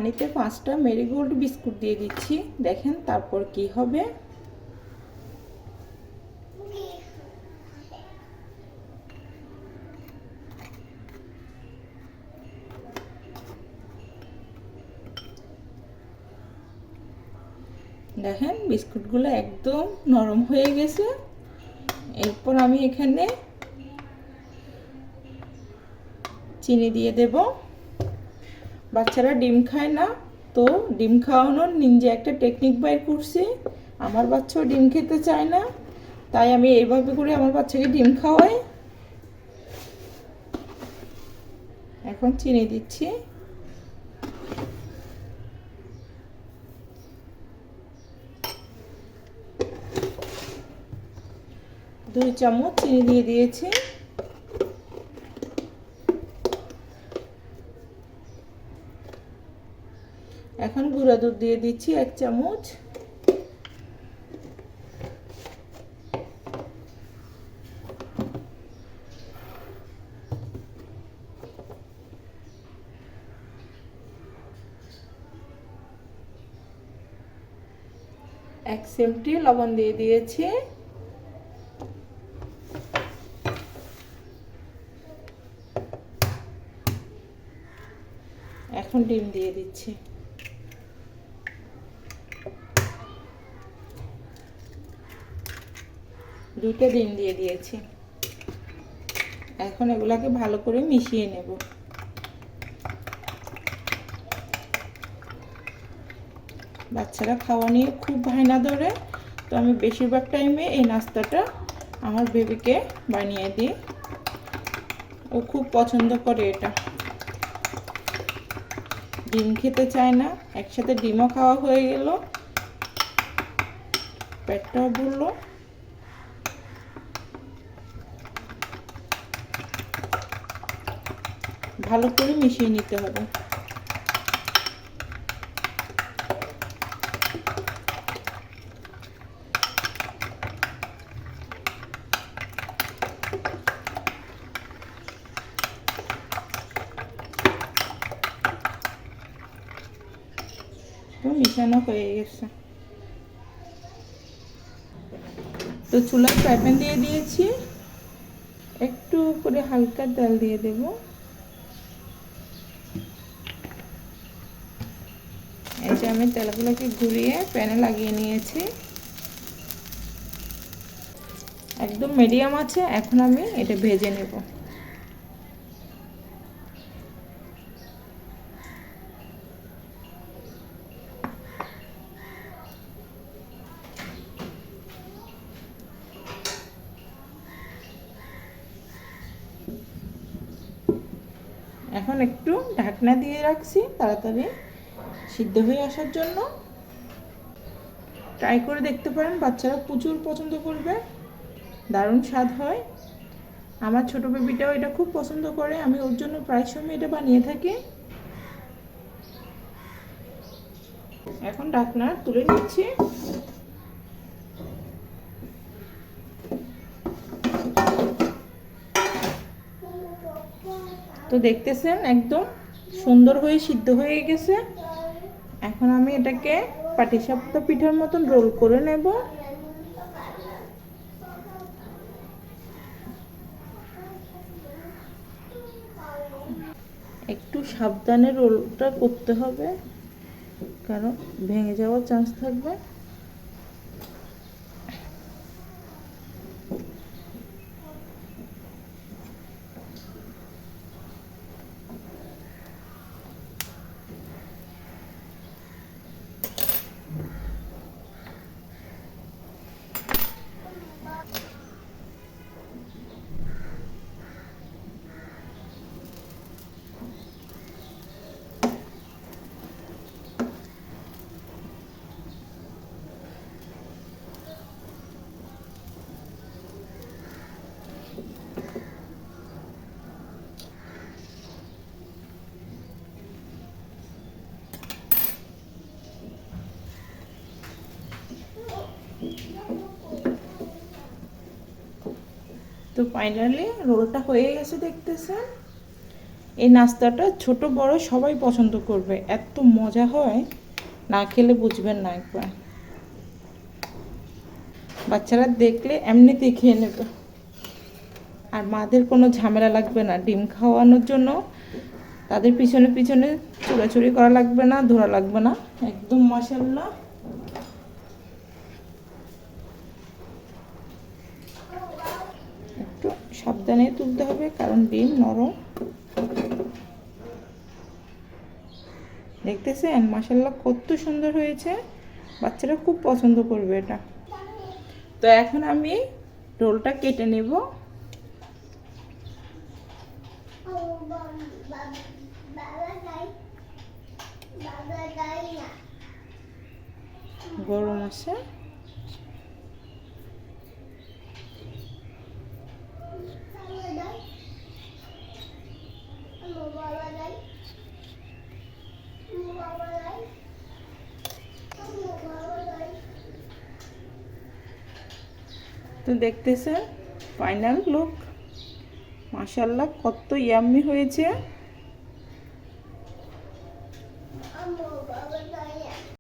পানিতে 5টা marigold biscuit দিয়ে দিচ্ছি, দেখেন তারপর কি হবে। দেখেন বিস্কুটগুলো একদম নরম হয়ে গেছে। এরপর আমি এখানে চিনি দিয়ে দেব। বাচ্চারা ডিম খায় না, তো ডিম খাওয়ানোর নিনজা একটা টেকনিক বাইর করছি। আমার বাচ্চাও ডিম খেতে চায় না, তাই আমি এইভাবে করে আমার বাচ্চাকে ডিম খাওয়াই। এখন চিনি দিচ্ছি। দুই চামচ চিনি দিয়ে দিয়েছি। এখন গুঁড়া দুধ দিয়ে দিচ্ছি 1 চামচ। এক চিমটি লবণ দিয়ে দিয়েছি। এখন ডিম দিয়ে দিচ্ছি। দুটো ডিম দিয়ে দিয়েছি। এখন এগুলাকে ভালো করে মিশিয়ে নেব। বাচ্চারা খাওয়া নিয়ে খুব বায়না ধরে, তো আমি বেশিরভাগ টাইমে এই নাস্তাটা আমার বেবিকে বানিয়ে দিই। ও খুব পছন্দ করে এটা। ডিম খেতে চায় না, একসাথে ডিমও খাওয়া হয়ে গেল, পেটটাও ভরলো। ভালো করে মিশিয়ে নিতে হবে। তো মিশানো হয়ে গেছে। তো চুলায় ফ্রাই প্যান দিয়ে দিয়েছি, একটু করে হালকা তেল দিয়ে দেব। এই যে আমি তেলগুলোকে ঘুরিয়ে প্যানে লাগিয়ে নিয়েছি। একদম মিডিয়াম আছে। এখন আমি এটা ভেজে নেব। এখন একটু ঢাকনা দিয়ে রাখছি তাড়াতাড়ি সিদ্ধ হয়ে আসার জন্য। ট্রাই করে দেখতে পারেন, বাচ্চারা প্রচুর পছন্দ করবে, দারুণ স্বাদ হয়। আমার ছোট বেবিটাও এটা খুব পছন্দ করে, আমি ওর জন্য প্রায় সময় এটা বানিয়ে থাকি। এখন ঢাকনা তুলে নিচ্ছি। তো দেখতেছেন একদম সুন্দর হয়ে সিদ্ধ হয়ে গেছে। এখন আমি এটাকে পাটিসাপটা পিঠার মতন রোল করে নেব। একটু সাবধানে রোলটা করতে হবে, কারণ ভেঙে যাওয়ার চান্স থাকবে। তো ফাইনালি রোলটা হয়ে গেছে দেখতেছেন। এই নাস্তাটা ছোট বড় সবাই পছন্দ করবে, এত মজা হয়, না খেলে বুঝবেন না। একবার বাচ্চারা দেখলে এমনিতেই খেয়ে নেবে, আর মাদের কোনো ঝামেলা লাগবে না ডিম খাওয়ানোর জন্য। তাদের পিছনে পিছনে চুরাচুরি করা লাগবে না, ধরা লাগবে না, একদম মাশাআল্লাহ। একটু সাবধানে তুলতে হবে কারণ ডিম নরম। দেখতেছেন মাশাআল্লাহ কত সুন্দর হয়েছে, বাচ্চারা খুব পছন্দ করবে এটা। তো এখন আমি রোলটা কেটে নেব। গরম আছে, তো দেখতেছেন ফাইনাল লুক, মাশাআল্লাহ কত ইয়াম্মি হয়েছে।